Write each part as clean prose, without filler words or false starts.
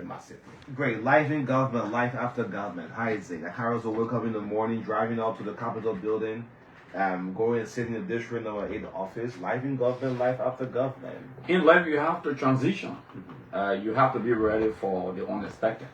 district massively. Great. Life in government, life after government. How is it? Acarous will wake up in the morning, driving up to the Capitol building, going and sitting in the district number 8 office. Life in government, life after government. In life, you have to transition. You have to be ready for the unexpected.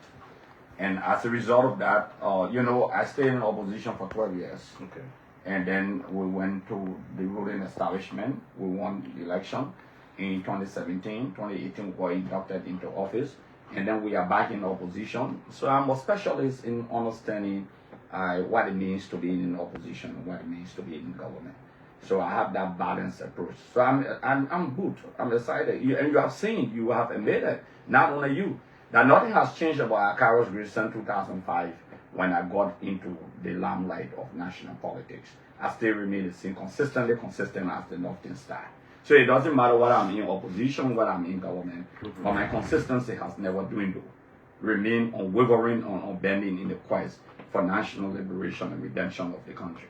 And as a result of that, I stayed in opposition for 12 years. Okay. And then we went to the ruling establishment. We won the election in 2017. 2018, we were inducted into office. And then we are back in opposition. So I'm a specialist in understanding what it means to be in opposition and what it means to be in government. So I have that balanced approach. So I'm good. I'm excited. And you have seen, you have admitted, not only you, that nothing has changed about Acarous since 2005 when I got into the limelight of national politics. I still remain the same, consistent as the Northern Star. So it doesn't matter whether I'm in opposition, whether I'm in government, but my consistency has never dwindled. Remain unwavering, unbending in the quest for national liberation and redemption of the country.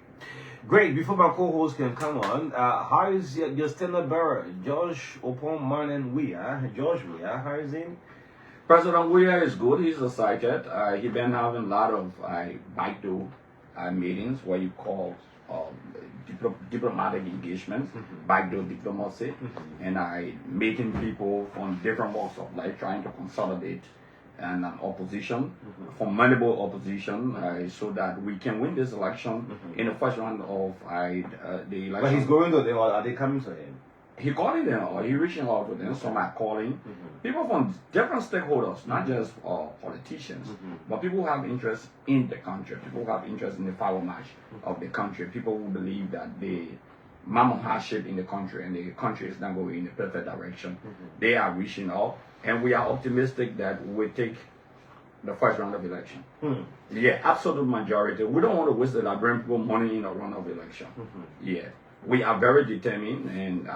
Great. Before my co-host can come on, how is your standard bearer, George Opon Martin Weah? George Weah, how is he? President Weah is good. He's excited. He's been having a lot of backdoor meetings where you call diplomatic engagements, backdoor diplomacy, and meeting people from different walks of life, trying to consolidate an opposition, formidable opposition, so that we can win this election in the first round of the election. But he's going to them, or are they coming to him? He calling them, or he reaching out to them. Some are calling people from different stakeholders, not just politicians, but people who have interest in the country, people who have interest in the power match of the country, people who believe that the mammoth hardship in the country and the country is not going in the perfect direction. They are reaching out, and we are optimistic that we will take the first round of election. Yeah, absolute majority. We don't want to waste the Liberian people money in a round of election. Yeah. We are very determined, and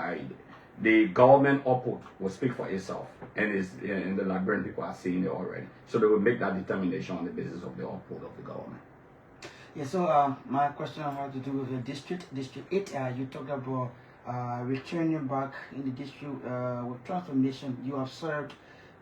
the government output will speak for itself, and the Liberian people are seeing it already. So they will make that determination on the basis of the output of the government. Yeah, so my question has to do with the District 8. You talked about returning back in the district with transformation. You have served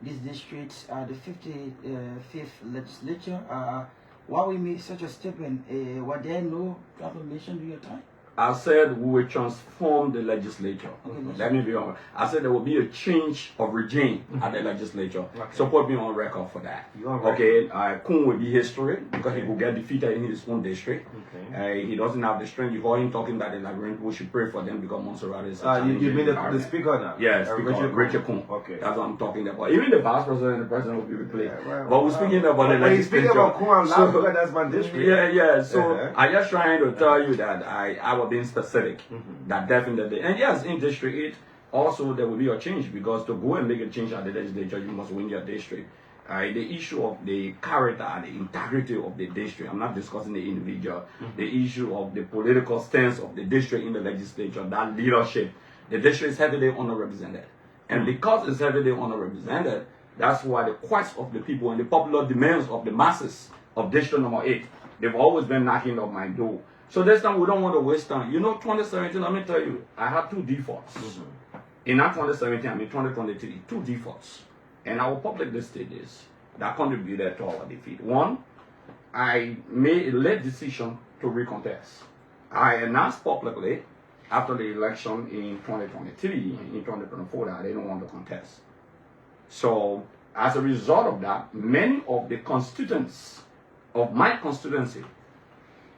this district, the 55th legislature. Why we made such a statement? Were there no transformation during your time? I said we will transform the legislature. Let me be honest. I said there will be a change of regime at the legislature. So put me on record for that. Okay, Kun will be history because he will get defeated in his own district. He doesn't have the strength. You heard him talking about the Liberian people should pray for them because Montserrat is you mean the speaker now? Yeah, speaker Richard Kun. Okay. That's what I'm talking about. Even the vice president and the president will be replaced. But we're speaking about the legislature. He's speaking about Kun and so, that's my district. Yeah. So I'm just trying to tell you that I was being specific. That definitely, and yes, in District 8 also there will be a change, because to go and make a change at the legislature you must win your district. The issue of the character and the integrity of the district, I'm not discussing the individual, the issue of the political stance of the district in the legislature, that leadership, the district is heavily underrepresented, and because it's heavily underrepresented, that's why the quest of the people and the popular demands of the masses of District number 8, they've always been knocking on my door. So this time we don't want to waste time. 2017, let me tell you, I had 2 defaults. In not 2017, 2023, 2 defaults. And I will publicly state this, that contributed to our defeat. One, I made a late decision to recontest. I announced publicly after the election in 2023, in 2024, that I didn't want to contest. So as a result of that, many of the constituents of my constituency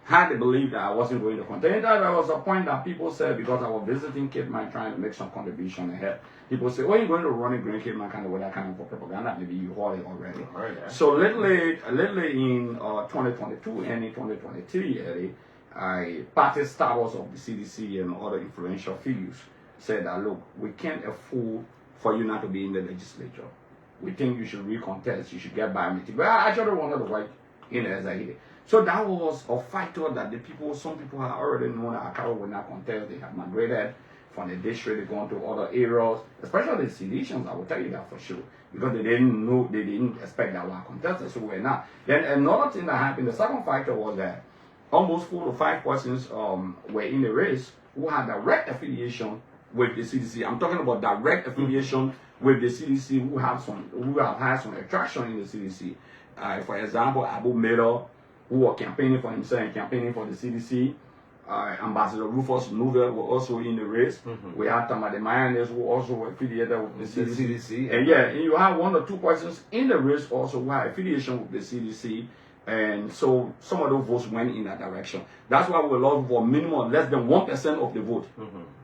had the belief that I wasn't going to contest. There was a point that people said, because I was visiting Cape Mine trying to make some contribution ahead, people say, oh, you're going to run a Green Cape Mine kind of with that kind of propaganda. Maybe you heard it already. So lately in 2022 and in 2023, party starters of the CDC and other influential figures said that, look, we can't afford for you not to be in the legislature. We think you should recontest, you should get biometric. But I actually wanted to write in as I hit. So that was a factor that some people had already known that Acarous would not contest. They had migrated from the district, they gone to other areas, especially the Silesians, I will tell you that for sure. Because they didn't expect that we were contested, so we're not. Then another thing that happened, the second factor was that almost 4 to 5 persons were in the race who had direct affiliation with the CDC. I'm talking about direct affiliation with the CDC who have had some attraction in the CDC. For example, Abu Melo, who was campaigning for himself and campaigning for the CDC. Ambassador Rufus Nouvel were also in the race. We had Tamade Mayonnaise who also were affiliated with the CDC. And yeah, and you have 1 or 2 persons in the race also who had affiliation with the CDC. And so some of those votes went in that direction. That's why we lost for minimum less than 1% of the vote.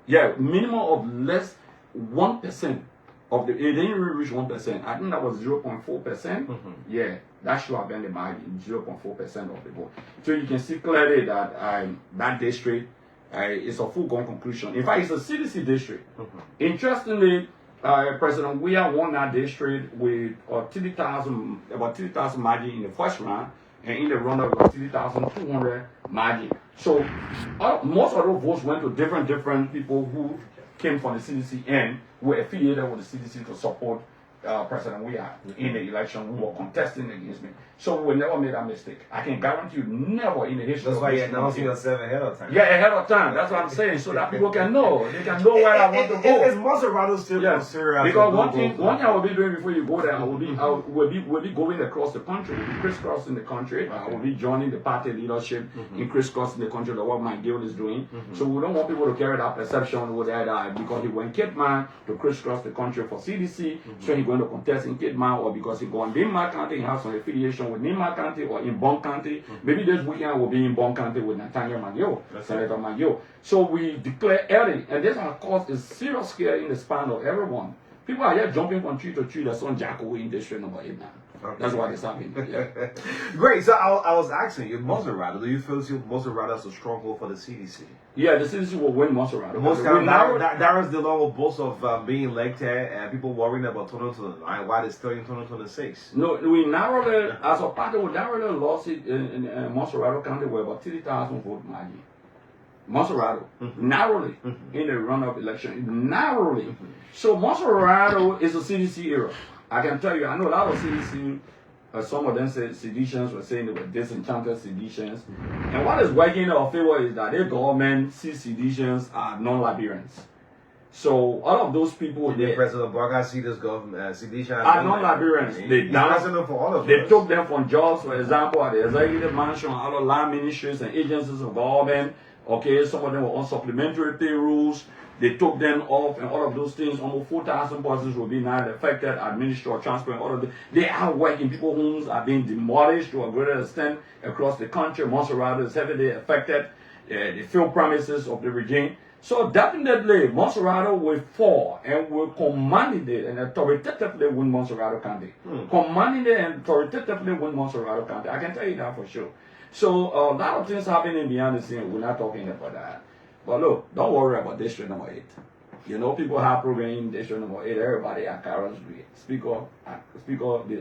Yeah, minimum of less 1% of the, it didn't really reach 1%. I think that was 0.4%. Yeah, that should have been the margin, 0.4% of the vote. So you can see clearly that that district is a foregone conclusion. In fact, it's a CDC district. Interestingly, President Weah won that district with about 30,000 margin in the first round, and in the runoff about 30,200 margin. So most of those votes went to different people who came from the CDC and were affiliated with the CDC to support President Weah in the election who were contesting against me. So we never made that mistake. I can guarantee you, never in the history. That's why you announced yourself ahead of time. Yeah, ahead of time. That's what I'm saying, so that people can know. They can know where I want to go. Is Monserrato still considered? Because one thing I will be doing before you go there, I will be going across the country. We'll be crisscrossing the country. I will be joining the party leadership in crisscrossing the country. That's what my guild is doing. So we don't want people to carry that perception with that because he went Cape Man to crisscross the country for CDC, so he's going to contest in Cape Man, or because he going Nimba County, he has some affiliation with Nimba County or in Bon County. Maybe this weekend will be in Bon County with Nathaniel Magio, Senator Magio. So we declare early, and this has caused a serious scare in the span of everyone. People are here jumping from tree to tree. There's some Jacko in district number 8 now. Okay. That's what is happening. Yeah. Great. So I was asking you, Monserrato, do you feel Monserrato as a stronghold for the CDC? Yeah, the CDC will win Monserrato. Darius Dillon will boast of being elected, and people worrying about 2029. Why they're still in 2026? No, we narrowly, as a party, we narrowly lost it in Monserrato County with about 30,000 vote margin. Monserrato, narrowly in the runoff election, narrowly. So Monserrato is a CDC era. I can tell you, I know a lot of CDC, some of them said seditions were saying they were disenchanted seditions. And what is working in our favor is that the government sees seditions are non-Liberians. So all of those people, President Barga see this government sedition are non-Liberians. They took them from jobs, for example, at the executive mansion, other land ministries and agencies of government. Okay, some of them were on supplementary payrolls. They took them off and all of those things. Almost 4,000 persons will be now affected, administrative transfer, and all of them. They are working. People's homes are being demolished to a greater extent across the country. Monserrato is heavily affected. The field premises of the regime. So definitely, Monserrato will fall and will commandingly and authoritatively win Monserrato County. Commandingly and authoritatively win Monserrato County. I can tell you that for sure. So a lot of things happening behind the scene. We're not talking about that. But look, don't worry about district number 8. You know, people have programming in district number 8. Everybody Acarous Gray. Speaker,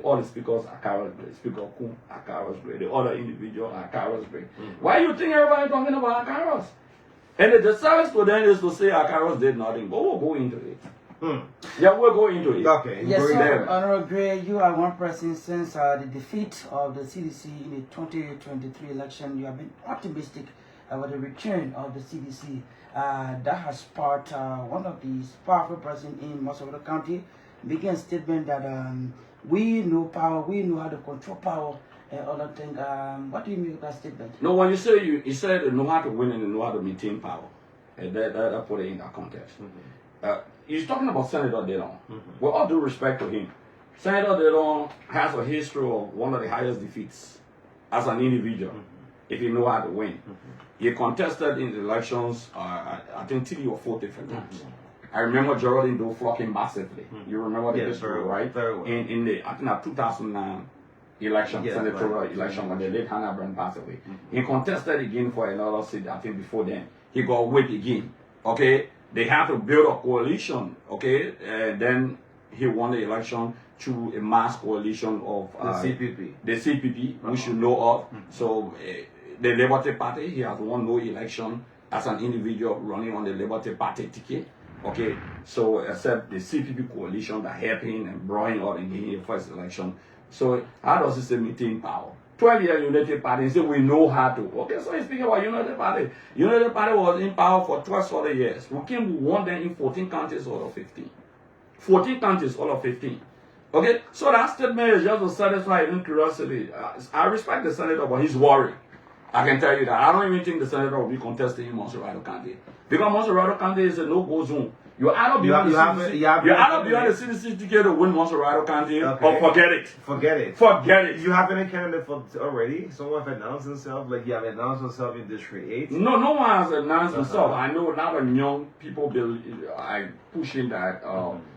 all the speakers Acarous Gray. Speaker Kum Acarous Gray. The other individual Acarous Gray. Why you think everybody talking about Acarous? And the disservice to them is to say Acarous did nothing. But we'll go into it. Yeah, we'll go into it. Okay. Yes, so, Honorable Gray, you are one person since the defeat of the CDC in the 2023 election. You have been optimistic about the return of the CDC. That has sparked one of the powerful persons in Monserrato County making a statement that we know power, we know how to control power and other things. What do you mean with that statement? No, when you say you said they know how to win and they know how to maintain power. And that put it in that context. He's talking about Senator Dillon. With all due respect to him, Senator Dillon has a history of one of the highest defeats as an individual, if you know how to win. He contested in the elections, I think 3 or 4 different times. I remember Geraldine Doe flocking massively. You remember the history, right? Very well. In the, I think, 2009 election, senatorial election, when the late Hannah Brand passed away. He contested again for another seat, I think, before then. He got whipped again. Okay? They had to build a coalition. Okay? And then he won the election through a mass coalition of the CPP, which you know of. So the Liberty Party, he has won no election as an individual running on the Liberty Party ticket. Okay, so except the CPP coalition that helped him and brought him out in the first election. So how does he say maintain power? 12-year United Party, he said we know how to. Okay, so he's speaking about United Party. United Party was in power for 12 years. We won them in 14 counties out of 15. 14 counties, all of 15. Okay, so that statement is just to satisfy even curiosity. I respect the senator, but he's worried. I can tell you that. I don't even think the senator will be contesting in Monserrato County. Because Monserrato County is a no-go zone. You either be on the CDC ticket to win Monserrato County, or forget it. Forget it. Forget it. You have any candidate for already? Someone have announced himself? Like you have announced yourself in District 8? No, no one has announced himself. I know a lot of young people are pushing that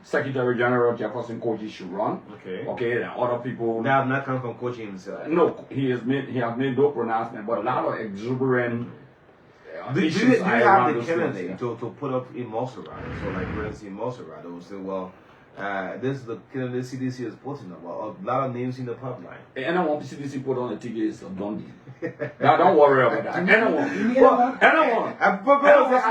Secretary General Jefferson Koji should run. Okay, and other people. That have not come from Koji himself. No, he has made no pronouncement, but a lot of exuberant. Do you have the candidate to put up in Monserrato? So, like, for instance, in Monserrato, we say, well, this is the candidate CDC is putting up. Well, a lot of names in the pipeline. And I want CDC put on the tickets of Dundee. Now, don't worry about that. Anyone.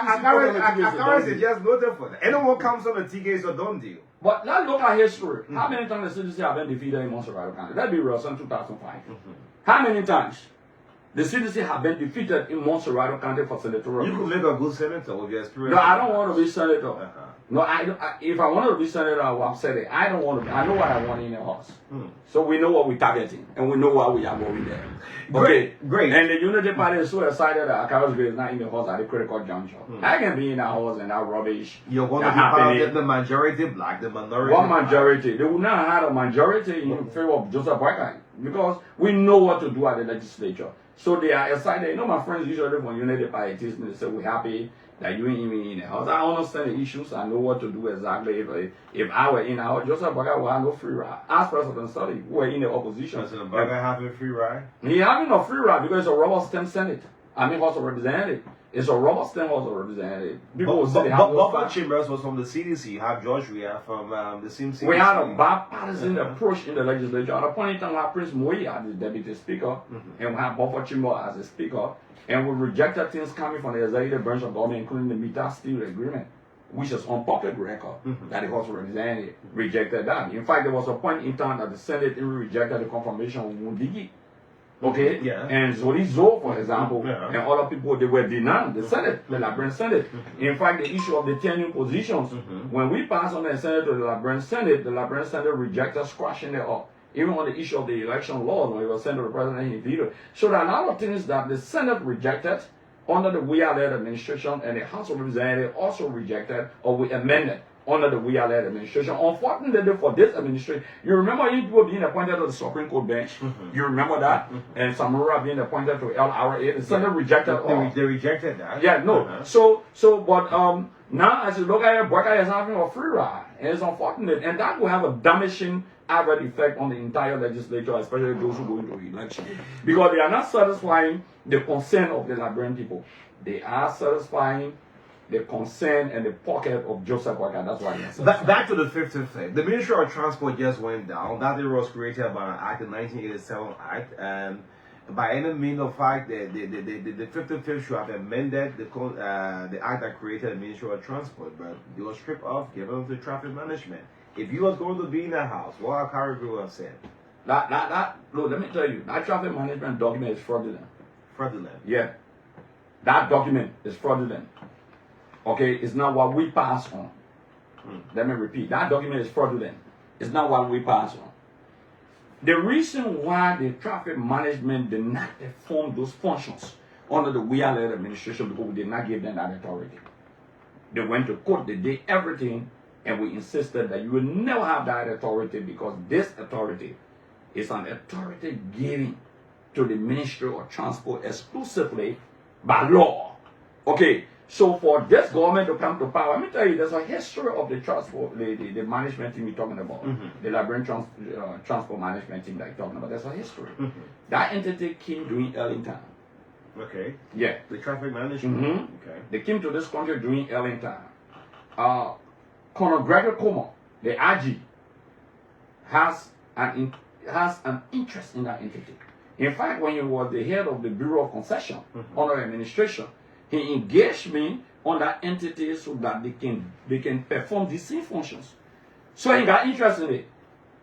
Acarous is just noted for that. Anyone comes on the tickets of Dundee. But let's look at history. How many times the CDC have been defeated in Monserrato County? Let's be real, since 2005. How many times? The CDC have been defeated in Monserrato County for senatorial. You could make a good senator with your experience. No, I don't want to be senator. No, if I wanted to be senator, I would have said it. I don't want to be. I know what I want in the house. So we know what we're targeting, and we know what we are going there. Okay, great. And the Unity Party is so excited that Acarous Gary is not in the house at the critical juncture. I can be in that house and that rubbish. You're going to be part of the majority black, the minority. What majority? They will not have a majority in favor of Joseph Weah because we know what to do at the legislature. So they are excited. You know, my friends usually when Unity Party teach me, they say, we're happy that you ain't even in the house. I understand the issues. I know what to do exactly. If I were in the house, Joseph Weah will have no free ride. As President Study, who were in the opposition. President Weah having a free ride? He having a free ride because it's a rubber stamp Senate. I mean, House of Representatives. It's a rubber stamp House of Representatives. People will say they have Buffer Chambers was from the CDC. You have George Weah from the same CDC. We had a bipartisan approach in the legislature. At a point in time, we had Prince Weah as the deputy speaker, and we had Buffer Chambers as the speaker, and we rejected things coming from the executive branch of government, including the meter steel agreement, which is on public record that the House of Representatives rejected that. In fact, there was a point in time that the Senate even rejected the confirmation of Mundigi. Okay? And Zorizo, for example, and other people, they were denying the Senate, the Liberian Senate. In fact, the issue of the tenure positions, when we passed on the Senate to the Liberian Senate rejected squashing it up. Even on the issue of the election laws, when it was sent to the president, he vetoed. So there are a lot of things that the Senate rejected under the Weah-led administration, and the House of Representatives also rejected or we amended under the Weah-led administration. Unfortunately for this administration, you remember people being appointed to the Supreme Court bench? You remember that? And Samura being appointed to LRA. The Senate rejected all. They rejected that? Yeah, no. But now as you look at it, Weah is having a free ride. And it's unfortunate. And that will have a damaging adverse effect on the entire legislature, especially those who go into election. Because they are not satisfying the concern of the Liberian people. They are satisfying the concern and the pocket of Joseph Weah. That's why he back to the 15th thing. The Ministry of Transport just went down. That era was created by an act, the 1987 Act, and by any means of fact, the 55th should have amended the act that created the Ministry of Transport, but it was stripped off, given to traffic management. If you was going to be in that house, what Acarous would have said? Look, let me tell you, that traffic management document is fraudulent. Fraudulent? Yeah. That document is fraudulent. Okay, it's not what we pass on. Let me repeat. That document is fraudulent. It's not what we pass on. The reason why the traffic management did not perform those functions under the Weah-led administration because we did not give them that authority. They went to court, they did everything, and we insisted that you will never have that authority because this authority is an authority given to the Ministry of Transport exclusively by law. Okay. So for this government to come to power, let me tell you, there's a history of the transport, the management team you're talking about, the Liberian transport management team that you're talking about. There's a history. That entity came during Ellington. Okay. Yeah. The traffic management. Okay. They came to this country during Ellington. Colonel Gregory Como, the IG, has an interest in that entity. In fact, when he was the head of the Bureau of Concession under administration, he engaged me on that entity so that they can perform the same functions. So he got interested in it.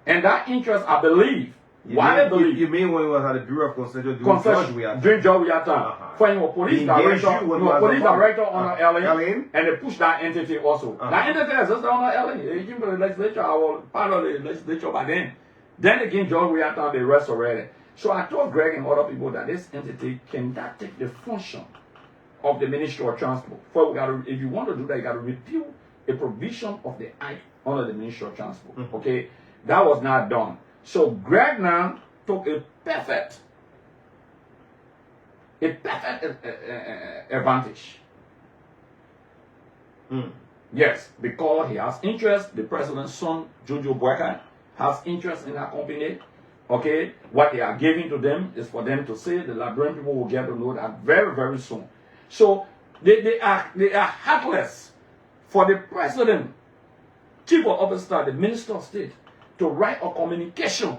And that interest, I believe, Why they believe? You mean when he was at the Bureau of Concession during George Weah? During George Weah time. For him, police director on LA, and they pushed that entity also. That entity is just on LA. They came to the legislature. I was part of the legislature by then. Then again, George Weah time, they resurrected. So I told Greg and other people that this entity cannot take the function of the Ministry of Transport. If you want to do that, you got to repeal a provision of the Act under the Ministry of Transport. Okay, that was not done. So Greg now took a perfect advantage. Yes, because he has interest. The president's son, Jojo Boyka, has interest in that company. Okay, what they are giving to them is for them to say. The Liberian people will get to know that very, very soon. So they are heartless for the president, chief of officer, the minister of state, to write a communication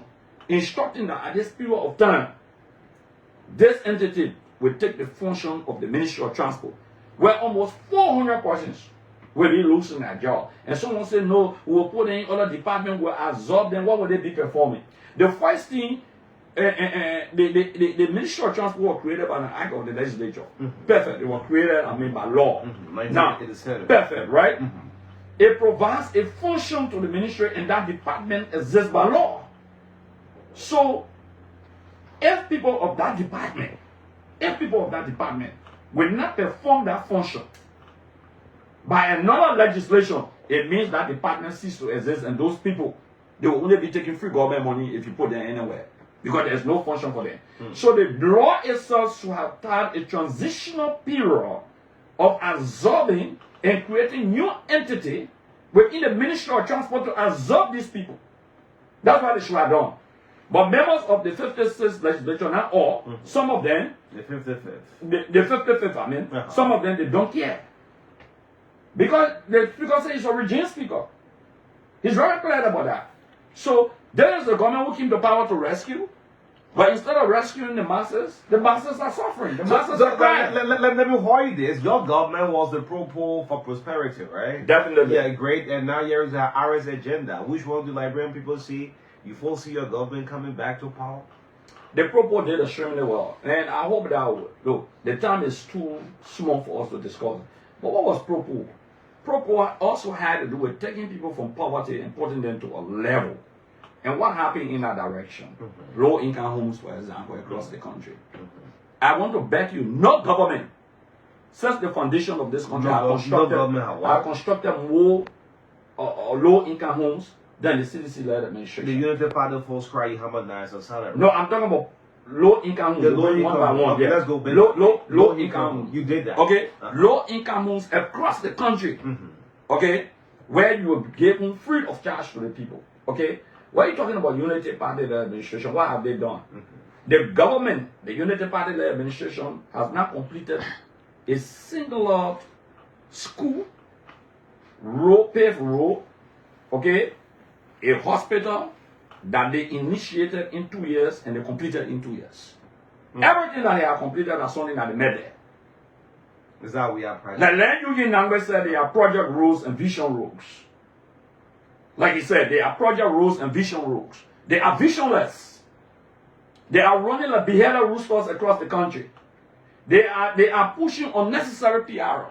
instructing that at this period of time, this entity will take the function of the Ministry of Transport, where almost 400 persons will be losing their job. And someone said, no, we will put in other departments, will absorb them. What will they be performing? The first thing, the Ministry of Transport was created by an act of the legislature. Perfect. It was created, by law. Now, perfect, right? It provides a function to the ministry, and that department exists by law. So, if people of that department will not perform that function by another legislation, it means that department ceases to exist, and those people, they will only be taking free government money if you put them anywhere, because there's no function for them. So the law itself should have had a transitional period of absorbing and creating new entity within the Ministry of Transport to absorb these people. That's what they should have done. But members of the 56th legislature, not all, some of them, the 55th, the 55th, some of them, they don't care. Because the speaker says he's a regime speaker. He's very clear about that. So there is the government who came to power to rescue. But instead of rescuing the masses are suffering. The masses are crying. Let me hold you this. Your government was the propole for prosperity, right? Definitely. Yeah, great. And now here's the Acarous agenda. Which one do Liberian people see? You foresee your government coming back to power? The propole did extremely well. And I hope that, look, the time is too small for us to discuss. But what was propole? Propole also had to do with taking people from poverty and putting them to a level. And what happened in that direction? Low-income homes, for example, across the country. I want to bet you, no government, since the foundation of this country, have constructed more low-income homes than the CDC-led administration. The United Party folks cry how much nice a salary. No, I'm talking about low-income homes. Low-income homes. Okay, let's go. Low-income homes. You did that. Okay, low-income homes across the country. Okay, where you were given free of charge to the people. Okay. Why are you talking about United Party administration? What have they done? The government, the United Party administration, has not completed a single school, paved road, okay, a hospital that they initiated in 2 years and they completed in 2 years. Everything that they have completed is something that they made there. Is that we are project? The land union number said they are project roads and vision roads. Like he said, they are project roads and vision roads. They are visionless. They are running like beheaded roosters across the country. They are pushing unnecessary PR.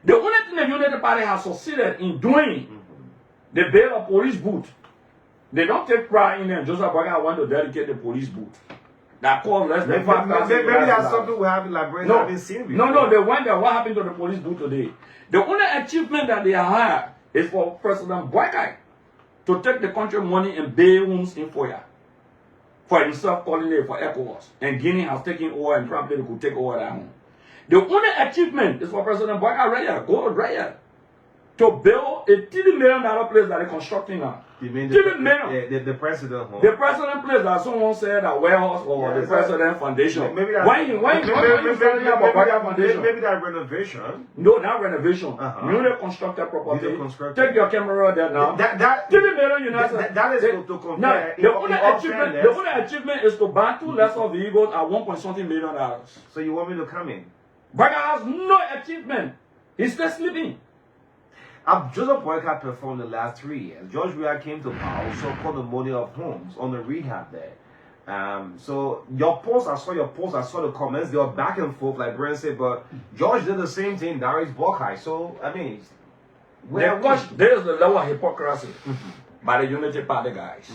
The only thing the United Party has succeeded in doing, they build a police booth. They don't take pride in it. Joseph Boyka want to dedicate the police booth. That cost less than 5,000. Maybe that's something we have in Liberia that haven't seen before. No, they went there. What happened to the police booth today? The only achievement that they have is for President Boyka to take the country money and build homes in Weah for himself, calling it for ECOWAS. And Guinea has taken over and probably they could take over that home. The only achievement is for President Boyka to build a $30 million place that they're constructing now. You mean the president home? The president place that someone said that warehouse or the president foundation. Maybe that renovation. No, not renovation. Newly constructed property. Take your camera there now. That is to compare. The only achievement is to buy 2 lesser vehicles at $1.something million. So you want me to come in? Boyka has no achievement. He's still sleeping. Joseph Boyka performed the last 3 years. George Weah came to power, so-called the money of homes on the rehab there. So your post, I saw your post, I saw the comments, they were back and forth, like Brent said, but George did the same thing, Darius Buckeye. So, I mean, there's the level of hypocrisy by the Unity Party guys.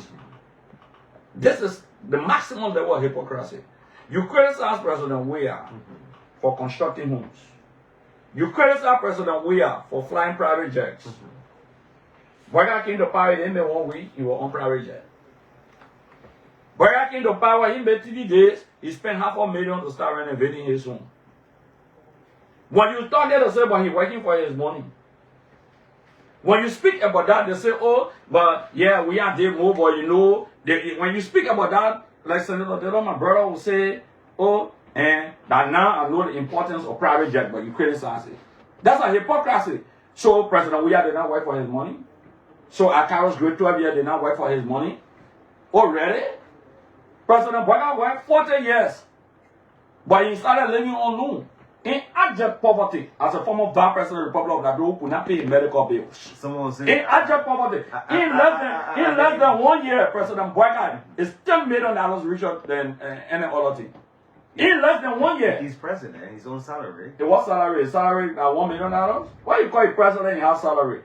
This is the maximum level of hypocrisy. You criticize President Weah for constructing homes. You criticize President Weah for flying private jets. Weah came to power in 1 week, he was on private jet. Weah came to power in 3 days, he spent $500,000 to start renovating his home. When you talk there, they say, but he's working for his money. When you speak about that, they say, oh, but yeah, we are there more, but you know, when you speak about that, like Senator Taylor, my brother will say, oh, and that now I know the importance of private jet, but you criticize it. That's a hypocrisy. So President Weah did not work for his money. So Acarous Great 12 years did not work for his money. Already? President Weah worked 40 years. But he started living on loan. In abject poverty, as a former vice president of the Republic of Liberia, could not pay medical bills. Someone said, in abject poverty, in less than 1 year, President Weah is $10 million richer than any other thing. In less than 1 year, he's president, his own salary. What salary? His salary $1 million. Why you call it president and have salary?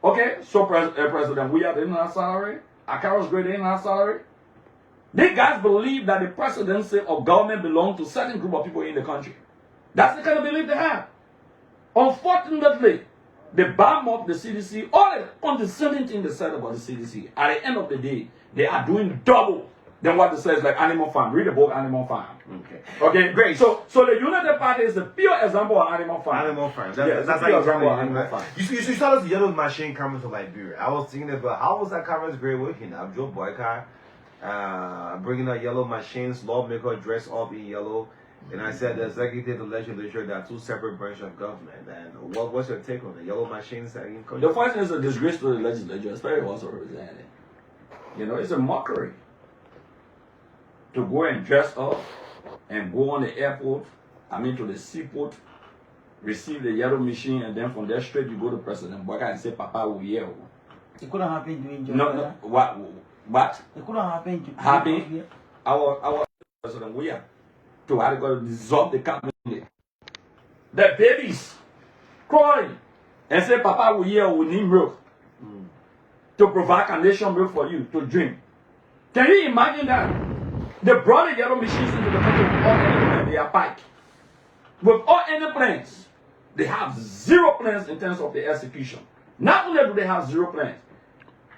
Okay, so President Weah didn't have salary. Acarous Great didn't have salary. These guys believe that the presidency of government belongs to a certain group of people in the country. That's the kind of belief they have. Unfortunately, they bomb up the CDC. All the condescending thing they said about the CDC, at the end of the day, they are doing double than what they say is like Animal Farm. Read the book Animal Farm. Okay, great. So the United Party is a pure example of Animal Farm. Animal Farm. That's like example of Animal Farm. You saw this yellow machine coming to Liberia. I was thinking about how was that Acarous Great working? I'm Joe Boycott, bringing out yellow machines, lawmaker dressed up in yellow. And I said the executive and legislature, there are two separate branches of government. And what's your take on the yellow machines? The first is a disgrace to the legislature, especially also represented. You know, it's a mockery to go and dress up and go on the airport, to the seaport, receive the yellow machine, and then from there straight you go to President Weah and say, Papa, we here. It couldn't happen during No, what? It couldn't happen. Happen? Our President Weah to dissolve the cabinet. The babies crying and say, Papa, we here, we need milk to provide condition milk for you to drink. Can you imagine that? They brought the yellow machines into the country with all any plans. They are packed. With all any plans, they have zero plans in terms of the execution. Not only do they have zero plans,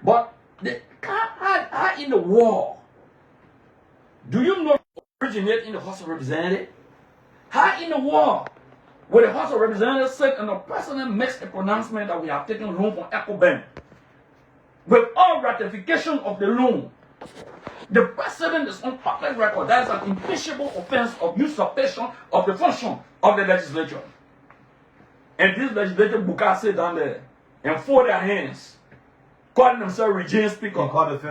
but they are in the war. Do you know originate in the House of Representatives? How in the war, where the House of Representatives said and the president makes a pronouncement that we have taken loan from EcoBank, with all ratification of the loan, the president is on public record. That is an impeachable offense of usurpation of the function of the legislature. And this legislature Buka sit down there and fold their hands, calling themselves regime speaker. Because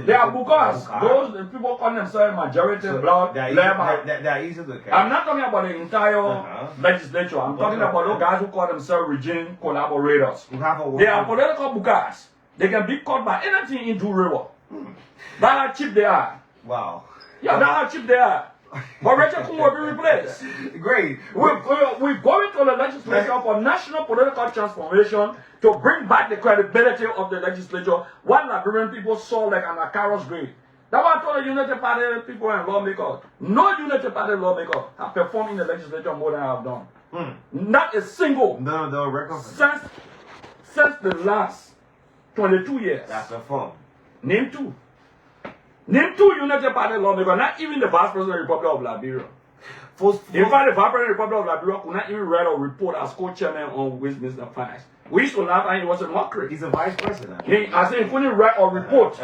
they are Bukas. Those people calling themselves majority blood. They are easy to catch. I'm not talking about the entire legislature. I'm talking about those guys who call themselves regime collaborators. They are political Bukas. They can be caught by anything in Two River. That's how cheap they are. Wow. Yeah, that's how cheap they are. But Rachel Kuhn will be replaced. Great. We're going to the legislature for national political transformation to bring back the credibility of the legislature. What Liberian people saw like an Acarous Great. That's why I told the United Party people and lawmakers. No United Party lawmaker have performed in the legislature more than I have done. Not a single. No record. Since the last 22 years. That's a form. Name two. Name two United Party lawmakers, not even the Vice President of the Republic of Liberia. In fact, the Vice President of the Republic of Liberia could not even write a report as co-chairman on Westminster Finance. We used to laugh and it was a mockery. He's a vice president. I said he couldn't write a report,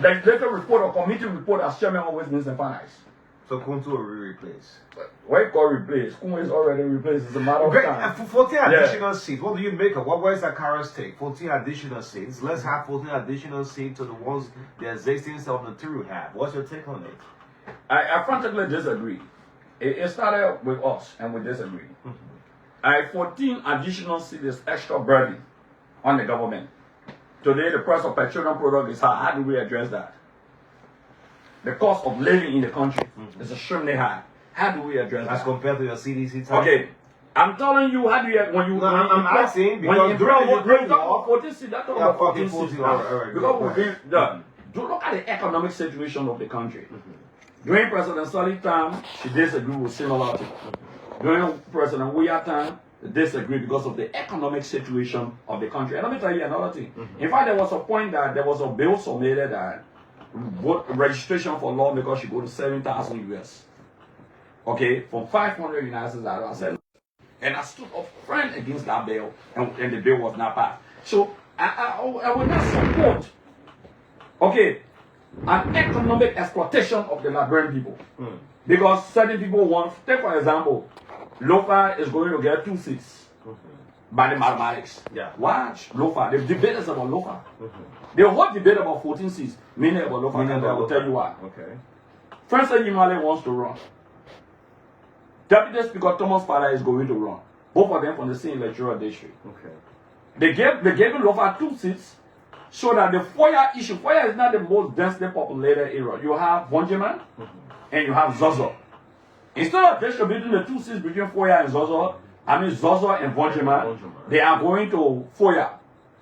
legislative report or committee report as chairman on Westminster Finance. So Kuntu will be replaced. Why you call replace? Kun is already replaced. It's a matter of time. 14 additional seats. What do you make of? What is Acarous take? 14 additional seats. Let's have 14 additional seats to the ones the existing self-material have. What's your take on it? I frantically disagree. It started with us and we disagree. 14 additional seats is extra burden on the government. Today the price of petroleum product is high. How do we address that? the cost of living in the country is extremely high. How do we address As that? compared to your CDC time? Okay, I'm telling you, how do you when you No, when I'm you asking because when you during the talk Ukraine about war, 14 cities, that's talking yeah, about 14 14 cities. all right, Because go we've been ahead. done. Do look at the economic situation of the country. During President Sully's time, she disagreed with similar things. During President Weah time, they disagreed because of the economic situation of the country. And let me tell you another thing. In fact, there was a point that there was a bill submitted that registration for lawmaker should go to 7,000 US. Okay, from 500 United States dollars. I said, and I stood up firm against that bill, and the bill was not passed. So I will not support, okay, an economic exploitation of the Liberian people. Because certain people want, take for example, Lofa is going to get 2 seats by the mathematics. Yeah. Watch Lofa. The debate is about Lofa. The whole debate about 14 seats, meaning about Lofa, and I will tell you why. Okay. Francis Yimale wants to run. Deputy Speaker Thomas Fada is going to run. Both of them from the same electoral district. Okay. They gave Lofa 2 seats so that the Foya issue, Foya is not the most densely populated area. You have Bonjaman and you have Zozo. Instead of distributing the 2 seats between Foya and Zozo, I mean Zozo and Bonjaman, they are going to Foya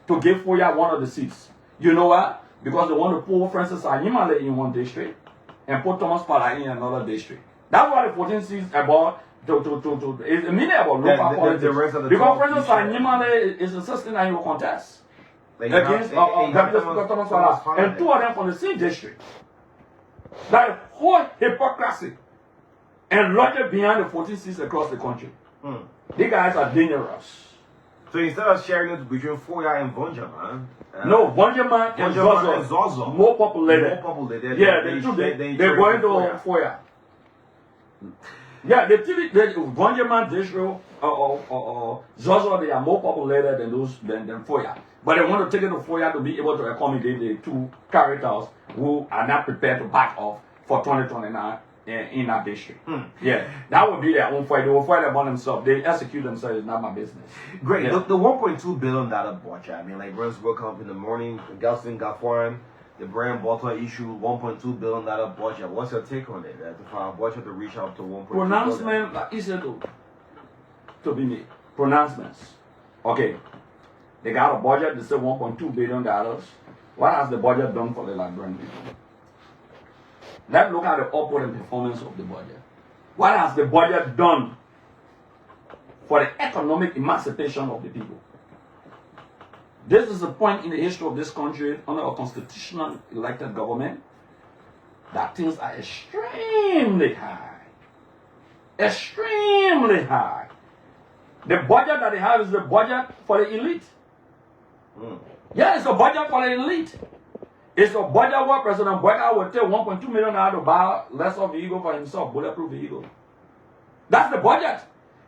to give Foya one of the seats. You know what? Because they want to pull Francis Ayimale in one district and put Thomas Fada in another district. That's why the 14 seats about it's meaning about local politics. Because Francis Ayimale is insisting that he will contest against Deputy Speaker Thomas Fada, and 2 of them from the same district. That is whole hypocrisy and logic behind the 14 seats across the country. These guys are dangerous. So instead of sharing it between Foya and Bonjaman, no, Bonjaman and Zozo more populated. Yeah, they're going to Foya. Yeah, the Bonjaman district Zozo, they are more populated than those than Foya. But they want to take it to Foya to be able to accommodate the 2 characters who are not prepared to back off for 2029 in that district. Yeah, that would be their own fight. They will fight among themselves. They execute themselves. It's not my business. Great. Yeah. The $1.2 billion budget. I mean, like, Burns woke up in the morning, Galston Gaffron, the brand bottle issue, $1.2 billion budget. What's your take on it? For our budget to reach out to $1.2 billion? Pronouncement, like easy to be made. Pronouncements. Okay. They got a budget. They say $1.2 billion. What has the budget done for the Liberian people? Let's look at the output and performance of the budget. What has the budget done for the economic emancipation of the people? This is a point in the history of this country under a constitutional elected government that things are extremely high. Extremely high. The budget that they have is the budget for the elite. Yeah, it's a budget for the elite. It's a budget where President Weah will take $1.2 million to buy lesser vehicle for himself, bulletproof vehicle. That's the budget.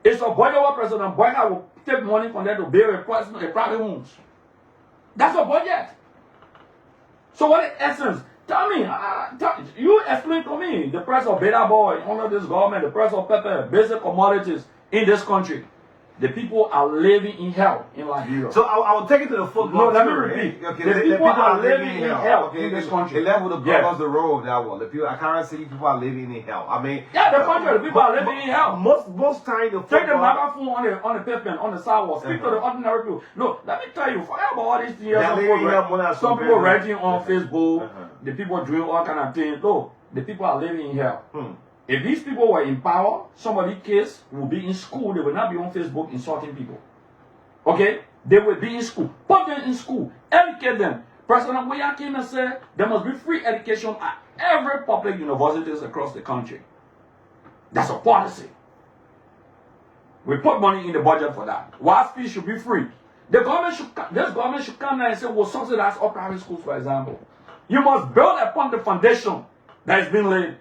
It's a budget where President Weah will take money from there to build a private homes. That's a budget. So what in essence? Tell me, you explain to me the price of beta boy under this government, the price of pepper, basic commodities in this country. The people are living in hell in Liberia. So I will take it to the football. No, let me repeat. Okay, the people are living in hell in this country. They left with the brothers the road of that one. The people, I can't say people are living in hell. I mean, yeah, the country, the people are living in hell. Most time the take the microphone on the pavement, on the sidewalk, speak to the ordinary people. No, let me tell you, forget about all these things. Some people writing on Facebook, the people doing all kind of things. No, the people are living in hell. If these people were in power, somebody's kids will be in school. They will not be on Facebook insulting people. Okay? They will be in school. Put them in school. Educate them. President Weah came and said there must be free education at every public universities across the country. That's a policy. We put money in the budget for that. While fees should be free. This government should come there and say, we'll subsidize all private schools, for example. You must build upon the foundation that has been laid.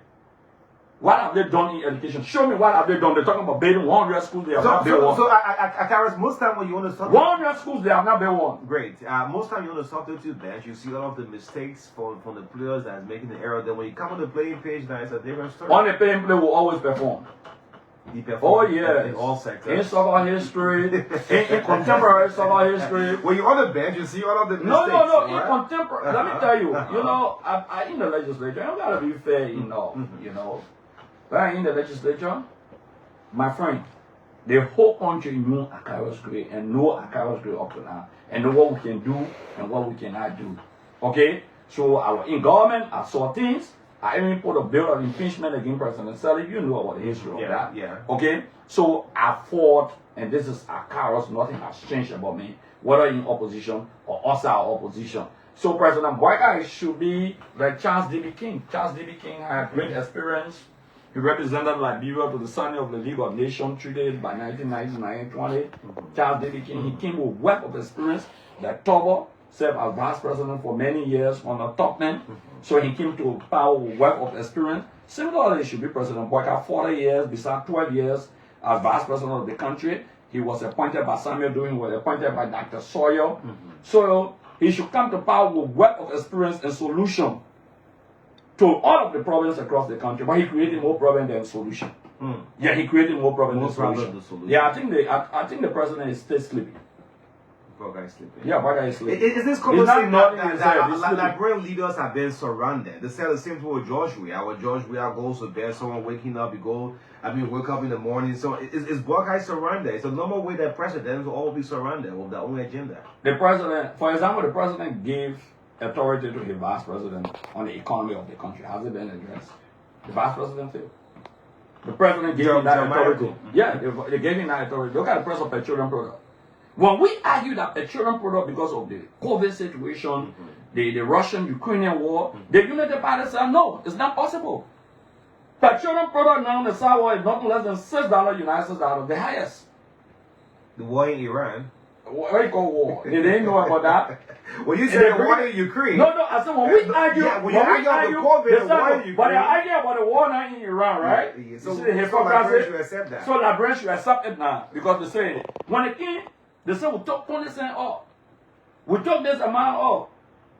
What have they done in education? Show me what have they done. They're talking about building 100 schools. They have not built one. So, Acarous, most time when you want to substitute 100 schools, they have not built one. Great. Most time you want to substitute bench, you see a lot of the mistakes from the players that's making the error. Then when you come on the playing page, now it's a different story. On the playing play will always perform. He performed Oh yeah, in all sectors. in soccer history, in contemporary soccer history. When you're on the bench, you see all of the mistakes. No. Right? In contemporary, let me tell you. You know, I in the legislature. I gotta be fair enough. You know, when I'm in the legislature, my friend, the whole country knew Acarous Gary and know Acarous Gary up to now, and know what we can do and what we cannot do. Okay, so I was in government. I saw things. I even put a bill of impeachment against President Selig. You know about the history of that. Yeah. Okay? So I fought, and this is Acarous. Nothing has changed about me, whether in opposition or outside opposition. So President Weah should be like Charles D.B. King. Charles D.B. King had great experience. He represented Liberia to the signing of the League of Nations Treaty by 1919-1920. Charles D.B. King, he came with wealth of experience. That Tobo served as vice president for many years on the top man. So he came to power with wealth of experience. Similarly, should be President Weah, 40 years, beside 12 years as vice president of the country. He was appointed by Samuel Doing, was appointed by Dr. Sawyer. So he should come to power with wealth of experience and solution to all of the problems across the country. But he created more problem than solution. Yeah, he created more problem than solution. Yeah, I think the president is still sleeping. Weah is sleeping. Yeah, Weah is sleeping. Is this common saying that Liberian leaders have been surrounded? They said the same thing with George Weah. When George Weah goes to bed, someone waking up, wake up in the morning. So is Weah surrounded? It's a normal way that presidents will all be surrounded with their own agenda. The president, for example, the president gave authority to his vice president on the economy of the country. Has it been addressed? The vice president failed. The president gave him that authority. Yeah, they gave him that authority. Look at the price of petroleum product. When we argue that petroleum product because of the COVID situation, the Russian-Ukrainian war, the United Party said no, it's not possible. Petroleum product now in the South War is nothing less than $6 United States dollars, the highest. The war in Iran. What you call war? They didn't know about that. When you say the war in Ukraine. No, I said when we argue, when you argue about the COVID, the war in Ukraine. But they argue about the war now in Iran, right? Yeah. So Liberians should accept that. So Liberians should accept it now because they say when the king, they say we took 20 cents off. We took this amount off.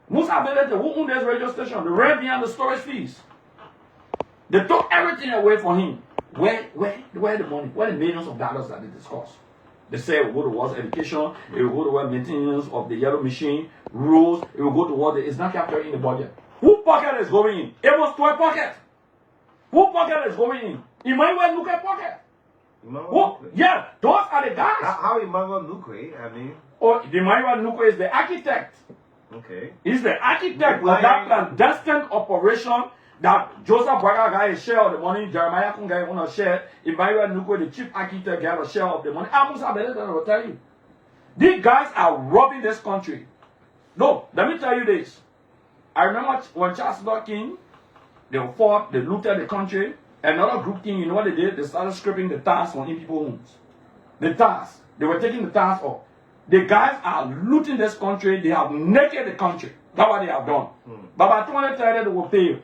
Musa Belete, who owned this radio station, the rent behind the storage fees. They took everything away from him. Where the money? Where the millions of dollars that they discussed? They say it will go towards education, it will go towards maintenance of the yellow machine, rules, it will go towards it's not captured in the budget. Who pocket is going in? It was 12 pocket. Who pocket is going in? Emmanuel Nuke pocket. Yeah, those are the guys. How Emmanuel Nuke? I mean. Oh, Emmanuel Nuke is the architect. Okay. He's the architect of that clandestine operation that Joseph Weah got a share of the money, Jeremiah Kungai own a share, Emmanuel Nuko, the chief architect, got a share of the money. I will tell you. These guys are robbing this country. No, let me tell you this. I remember when Charles King, they fought, they looted the country. Another group came, you know what they did? They started scraping the tax on in people's homes. The tax. They were taking the tax off. The guys are looting this country. They have naked the country. That's what they have done. But by 2030, they will pay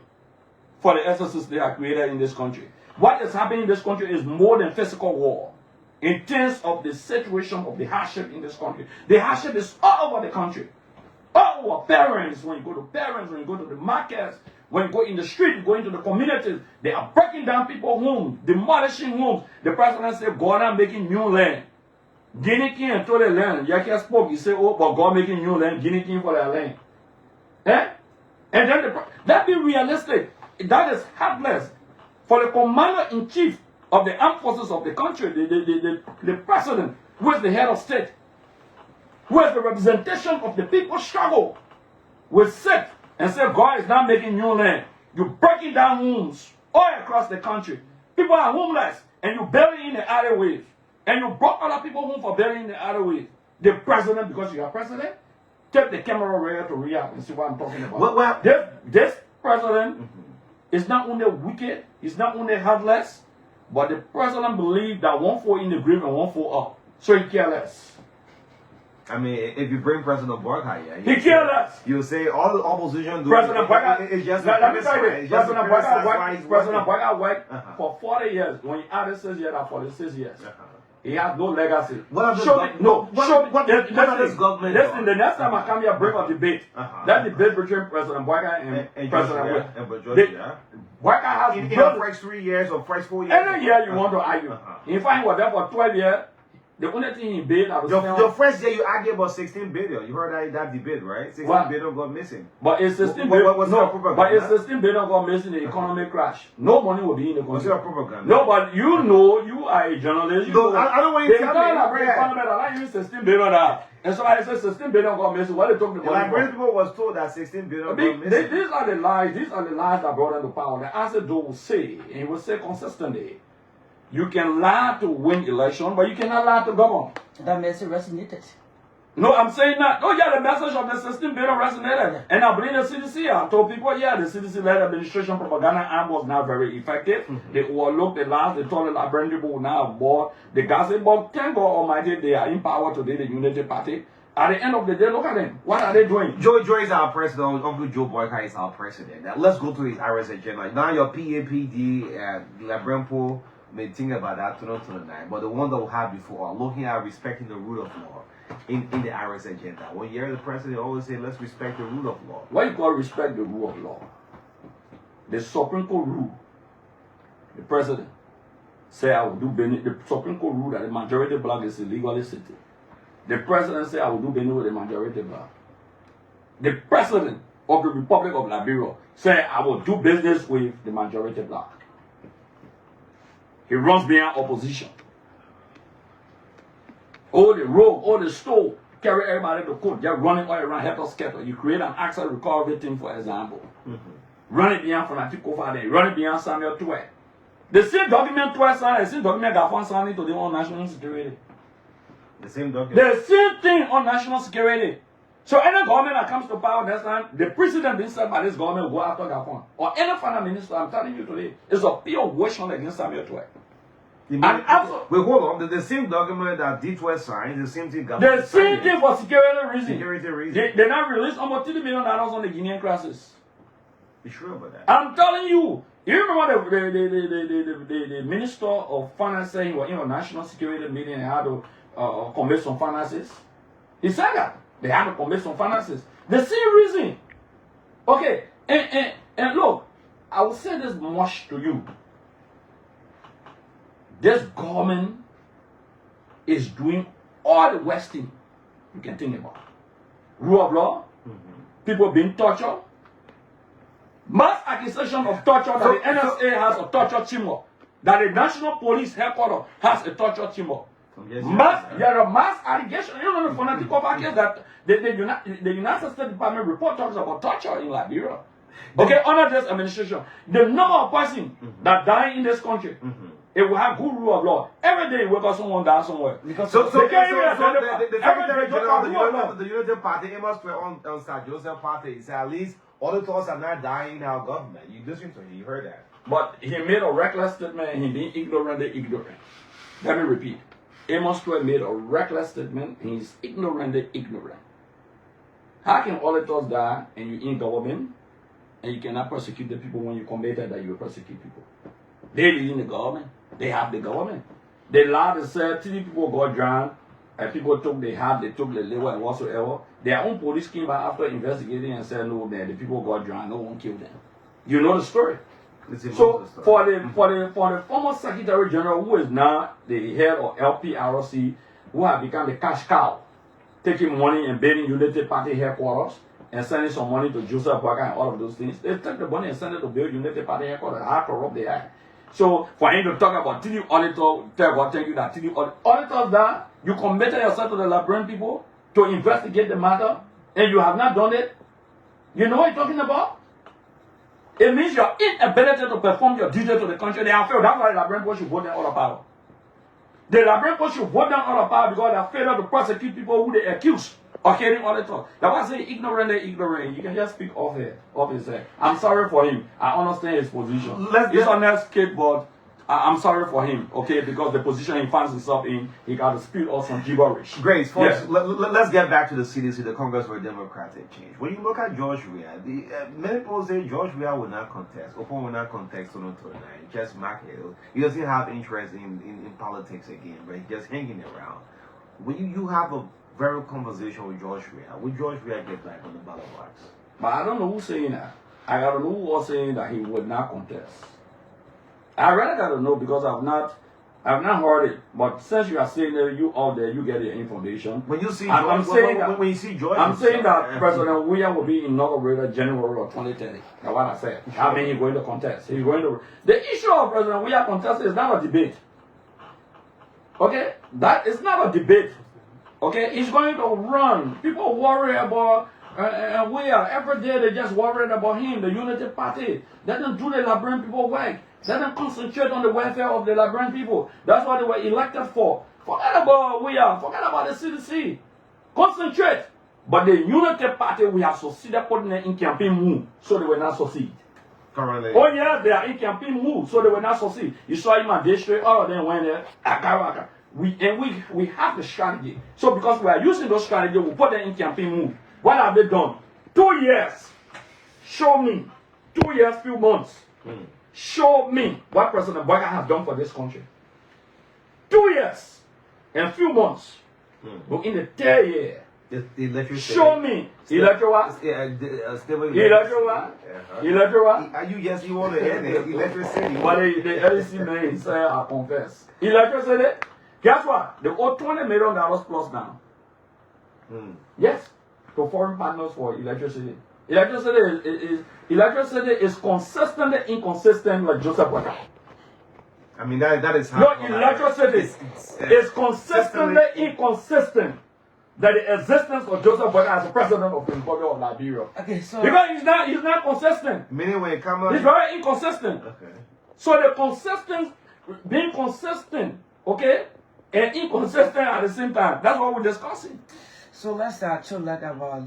for the excesses they are created in this country. What is happening in this country is more than physical war. In terms of the situation of the hardship in this country. The hardship is all over the country. All over parents, when you go to parents, when you go to the markets, when you go in the street, you go into the communities, they are breaking down people's homes, demolishing homes. The president said, God, I'm making new land. Guinea King told the land. Yaki spoke, he said, oh, but God making new land, Guinea King for their land. Eh? And then that be realistic. That is heartless. For the commander-in-chief of the armed forces of the country, the president, who is the head of state, who is the representation of the people's struggle, will sit and say, God is not making new land. You're breaking down homes all across the country. People are homeless, and you bury in the alleyways. And you brought other people home for burying in the alleyways. The president, because you are president, take the camera rear to react and see what I'm talking about. This president is not only wicked, he's not only heartless, but the president believes that one foot in the grave and one foot up. So he cares less. I mean, if you bring President Weah here, he cares less. You say all the opposition do President Weah, it's just let me tell you, President Weah worked for 40 years. When he added 6 years, 46 years. He has no legacy. What are those Show me, no. what are those government? Listen, the next time I come here, bring a debate. That debate between President Weah and President Weah. Weah has in the first 3 years or first 4 years. Any year you want to argue. If I was there for 12 years, the only thing he paid, I was the first year you argued about 16 billion. You heard that debate, right? 16 billion got missing. But it's 16 billion. But it's 16 billion got missing. The economic crash. No money will be in the country. No, but you know, you are a journalist. You know, I don't want you to tell me. I use 16 billion. And somebody says 16 billion got missing. What are they talking about? Like when people was told that 16 billion got missing. These are the lies. These are the lies that brought them to power. The answer will say, and he will say consistently, you can lie to win election, but you cannot lie to govern. That message resonated. No, I'm saying that. Oh, yeah, the message of the 16 billion resonated. Yeah. And I believe the CDC. I told people, yeah, the CDC-led administration propaganda arm was not very effective. They overlooked the lies. They told the Liberian people now board. The guys said, but thank God Almighty, they are in power today, the Unity Party. At the end of the day, look at them. What are they doing? Joe is our president. Uncle Joe Boyka is our president. Now, let's go to his Acarous agenda. Now, your PAPD and Liberian poll may think about that 2029, but the one that we had before are looking at respecting the rule of law in the Acarous agenda. When you hear the president always say, let's respect the rule of law. What you call respect the rule of law? The Supreme Court rule. The president say I will do Benin. The Supreme Court rule that the majority black is illegally seated. The president say I will do Benin with the majority black. The president of the Republic of Liberia say I will do business with the majority black. He runs behind opposition. All the rogue, all the stole, carry everybody to court. They're running all around, help us scatter. You create an accident recovery team, for example. Run it behind Fanatico Fade, run it behind Samuel Tuet. The same document twice signed, the same document got one signed to the on national security. The same document? The same thing on national security. So any government that comes to power next time, the precedent being set by this government will go after Gafon. Or any finance minister, I'm telling you today, is a pure version against Samuel Tuet. Wait, hold on. The same document that D12 signed, the same thing. The same thing for security reasons. Security reasons. They now released almost $30 million on the Guinean crisis. You sure about that? I'm telling you. You remember the Minister of Finance saying he was in a national security meeting and had to commit some finances? He said that. They had to commit some finances. The same reason. Okay. And look, I will say this much to you. This government is doing all the worst thing you can think about. Rule of law, people being tortured, mass accusation of torture that the NSA has a torture chamber, that the National Police Headquarters has a torture chamber. There are mass allegations. You know the fanatical case that the United States Department report talks about torture in Liberia. Okay, under this administration, the number of persons that die in this country. It will have good rule of law. Every day, wake up someone down somewhere. Because the Secretary General of the Unity Party, Amos on Sir Joseph Party, he said at least auditors are not dying in our government. You listen to him, you heard that. But he made a reckless statement and he being ignorant. Let me repeat. Amos 12 made a reckless statement and he's ignorant. How can auditors die and you in government and you cannot prosecute the people when you committed that you will prosecute people? They live in the government. They have the government. They lied and said 3 people got drowned and people took the hat, they took the label and whatsoever. Their own police came back after investigating and said, no, man, the people got drowned, no one killed them. You know the story. So for the former Secretary General, who is now the head of LPRC, who have become the cash cow, taking money and building Unity Party headquarters and sending some money to Joseph Boyka and all of those things, they take the money and send it to build Unity Party headquarters. How corrupt they are. So for him to talk about TD auditor, tell God, thank you that TD auditors that you committed yourself to the Liberian people to investigate the matter and you have not done it. You know what you're talking about? It means your inability to perform your duty to the country. They are failed. That's why the Liberian people should vote them out of power. The Liberian people should vote them out of power because they are failed to prosecute people who they accuse of killing auditors. That's why I say ignorant. You can just speak off his head. I'm sorry for him. I understand his position. He's on that skateboard. I'm sorry for him, okay, because the position he finds himself in, he got to speak out some gibberish. Great, folks. Yeah. Let's get back to the CDC, the Congress for Democratic Change. When you look at George Weah, many people say George Weah will not contest. Open will not contest 2029. Just mark it. He doesn't have interest in politics again, but he's just hanging around. When you have a very conversation with George Weah, will George Weah get back on the ballot box? But I don't know who's saying that. I got to know who was saying that he would not contest. I really got to know because I've not heard it. But since you are saying that you out there, you get the information. When you see I'm saying that when you see George, I'm saying that President Weah will be inaugurated January of 2030. That's what I said. I mean, he's going to contest. He's going to. The issue of President Weah contest is not a debate. Okay, that is not a debate. Okay, he's going to run. People worry about. Weah every day they just worried about him, the Unity Party. They don't do the Liberian people work. They don't concentrate on the welfare of the Liberian people. That's what they were elected for. Forget about Weah. Forget about the CDC. Concentrate. But the Unity Party, we have succeeded putting them in campaign move, so they will not succeed. Currently. Oh yeah, they are in campaign move, so they will not succeed. You saw in my district, all of them went there. Acarous. We have the strategy. So because we are using those strategies, we put them in campaign move. What have they done? 2 years. Show me. 2 years, few months. Show me what President Weah has done for this country. 2 years and few months. But in the third year, show me electoral. Electoral. Yes, you want to hear it. Electricity. But the LC man say I confess. Electricity. Guess what? They owe $20 million plus now. Yes. To foreign partners for electricity. Electricity is consistently inconsistent like Joseph Weah. I mean that is how. No, electricity is consistently inconsistent that the existence of Joseph Weah as the president of the Republic of Liberia. Okay, so because he's not consistent. Meaning when it comes, he's very inconsistent. Okay. So the being consistent, okay, and inconsistent at the same time. That's what we're discussing. So let's talk about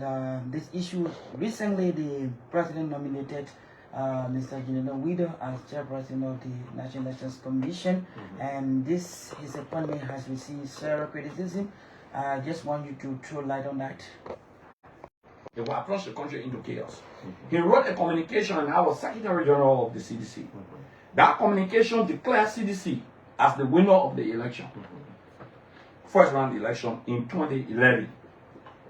this issue. Recently, the president nominated Mr. General Weah as chairperson of the National Elections Commission, and his appointment has received several criticism. I just want you to throw light on that. They will plunge the country into chaos. He wrote a communication, and I was Secretary General of the CDC. That communication declared CDC as the winner of the election, first round election in 2011.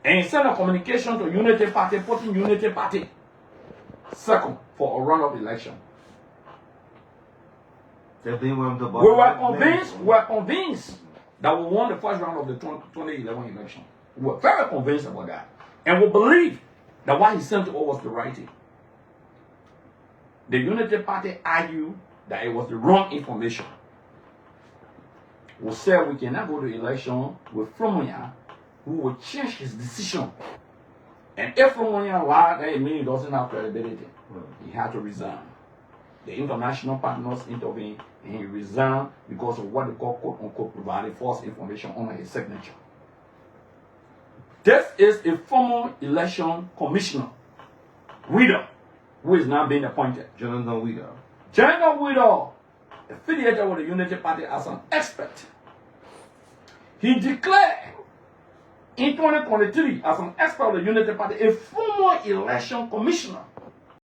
And he sent a communication to Unity Party, putting Unity Party second for a run-up election. We were convinced that we won the first round of the 2011 election. We were very convinced about that. And we believed that what he sent to us was the right thing. The Unity Party argued that it was the wrong information. We said we cannot go to election with Weah, who will change his decision. And if Weah lied, that means he doesn't have credibility. He had to resign. The international partners intervened, and he resigned because of what they call quote-unquote providing false information on his signature. This is a former election commissioner, Weah, who is now being appointed. General Weah. General Weah, affiliated with the Unity Party as an expert. He declared in 2023 as an expert of the Unity Party, a former election commissioner.